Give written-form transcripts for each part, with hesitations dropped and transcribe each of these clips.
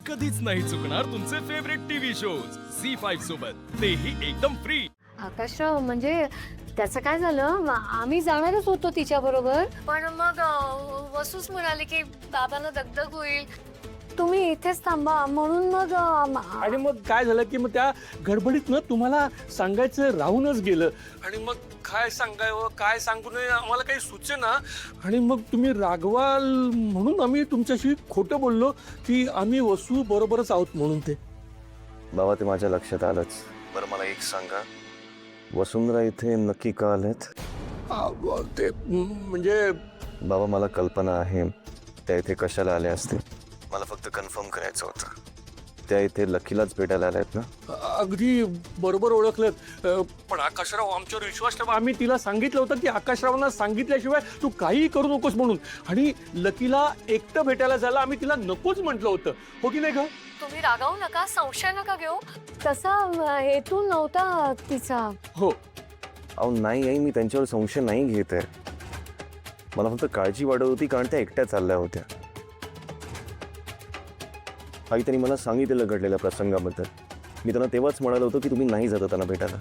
कधीच नाही चुकणार तुमचे फेवरेट टीव्ही शोज झी5 सोबत, तेही एकदम फ्री। आकाशराव म्हणजे त्याचं काय झालं, आम्ही जाणारच होतो तिच्या बरोबर, पण मग वसूच म्हणाले की बाबांना दगदग होईल, तुम्ही इथेच थांबा, म्हणून मग आणि मग काय झालं की मग त्या गडबडीत ना तुम्हाला सांगायचं राहूनच गेलं आणि मग काय सांगावं काय सांगू नये आम्हाला काही सुचेना आणि मग तुम्ही रागवाल म्हणून आम्ही तुमच्याशी खोटं बोललो की आम्ही वसू बरोबरच आहोत म्हणून। ते बाबा ते माझ्या लक्षात आलंच। बरं मला एक सांगा, वसुंधरा इथे नक्की का आलेत? ते म्हणजे बाबा मला कल्पना आहे त्या इथे कशाला आल्या असतील, मला फक्त कन्फर्म करायचं होतं। त्या इथे लकीलाच भेटायला आल्यात ना? अगदी बरोबर ओळखलेत, पण आकाशराव आमच्यावर विश्वास ठेवा, आम्ही तिला सांगितलं होतं की आकाशरावांना सांगितल्याशिवाय तू काही करू नकोस म्हणून, आणि लकीला एकटं भेटायला जायला आम्ही तिला नकोच म्हटलं होतं, हो की नाही का? तुम्ही रागावू नका, संशय नका घेऊ, तसा हेतू नव्हता तिचा। हो अहो नाही आई, मी त्यांच्यावर संशय नाही घेत आहे, मला फक्त काळजी वाटत होती कारण त्या एकट्या चालल्या होत्या। आई त्यांनी मला सांगितलेलं घडलेल्या प्रसंगाबद्दल, मी त्यांना तेव्हाच म्हणालो होतो की तुम्ही नाही जाता त्यांना भेटायला।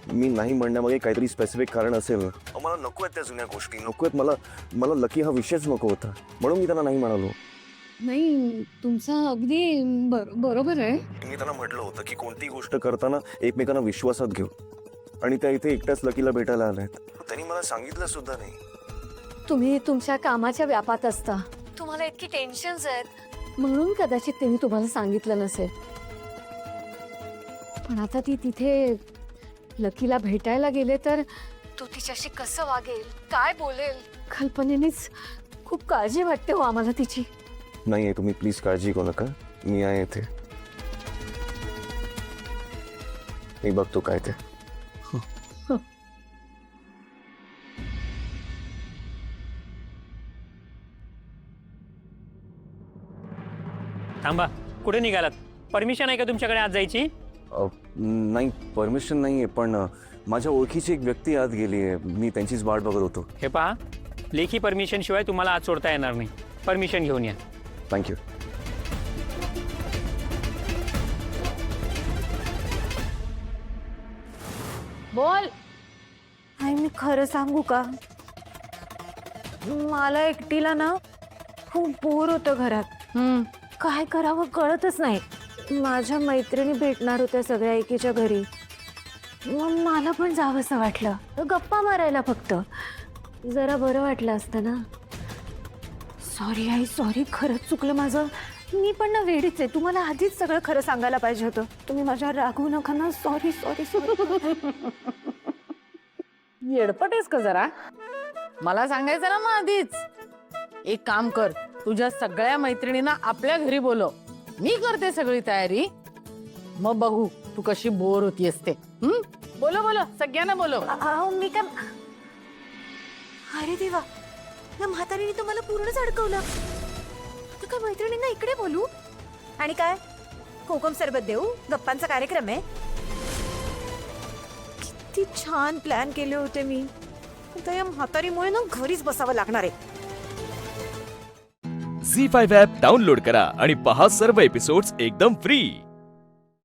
मी नाही म्हणण्यामागे काहीतरी स्पेसिफिक कारण असेल ना, मला नको आहेत त्या जुन्या गोष्टी, नको आहेत मला लकी हा विषयच नको होता, म्हणून मी त्यांना नाही म्हणालो। नाही तुमचं अगदी बरोबर आहे। मी त्यांना म्हटलं होतं की कोणतीही गोष्ट करताना एकमेकांना विश्वासात घेऊ, आणि त्या इथे एकट्याच लकीला भेटायला आल्यात, त्यांनी मला सांगितलं सुद्धा नाही। तुम्ही तुमच्या कामाच्या व्यापात असता, तुम्हाला इतकी टेन्शन्स आहेत, म्हणून कदाचित त्यांनी तुम्हाला सांगितलं नसेल, पण आता ती तिथे लकीला भेटायला गेले तर तो तिच्याशी कसं वागेल, काय बोलेल, कल्पनेनेच खूप काळजी वाटते हो आम्हाला तिची। नाही आहे, तुम्ही प्लीज काळजी करू नका, मी आहे इथे, मी बघतो काय ते। थांबा, कुठे निघालात? परमिशन आहे का तुमच्याकडे आज जायची? नाही परमिशन नाही आहे, पण माझ्या ओळखीची एक व्यक्ती आत गेली आहे, मी त्यांचीच वाट बघत होतो। हे पहा, लेखी परमिशन शिवाय तुम्हाला आज सोडता येणार नाही, परमिशन घेऊन या। थँक्यू। बोल। आई मी खरं सांगू का, मला एकटीला ना खूप बोर होतं घरात, काय करावं कळतच नाही। माझ्या मैत्रिणी भेटणार होत्या सगळ्या एकीच्या घरी, मग मला पण जावंसं वाटलं, गप्पा मारायला फक्त, जरा बरं वाटलं असतं ना। सॉरी आई, सॉरी, खरंच चुकलं माझं, मी पण ना वेडीच आहे, तुम्हाला आधीच सगळं खरं सांगायला पाहिजे होतं, तुम्ही माझ्यावर रागवू नका ना, सॉरी सॉरी सॉरी। येडपट आहेस का जरा? मला सांगायचं ना मग आधीच। एक काम कर, तुझ्या सगळ्या मैत्रिणींना आपल्या घरी बोलव, मी करते सगळी तयारी, मग बघू तू कशी बोर होती असते। बोलो बोलो, सगळ्यांना बोलव। अहो मी काय, अरे देवा, या म्हातारीने तुम्हाला पूर्णच अडकवलं, आता काय मैत्रिणींना इकडे बोलू, आणि काय कोकम सरबत देऊ, गप्पांचा कार्यक्रम आहे। किती छान प्लॅन केले होते मी, आता या म्हातारीमुळे ना घरीच बसावं लागणार आहे। झी5 ॲप डाउनलोड करा आणि पहा सर्व एपिसोड्स एकदम फ्री।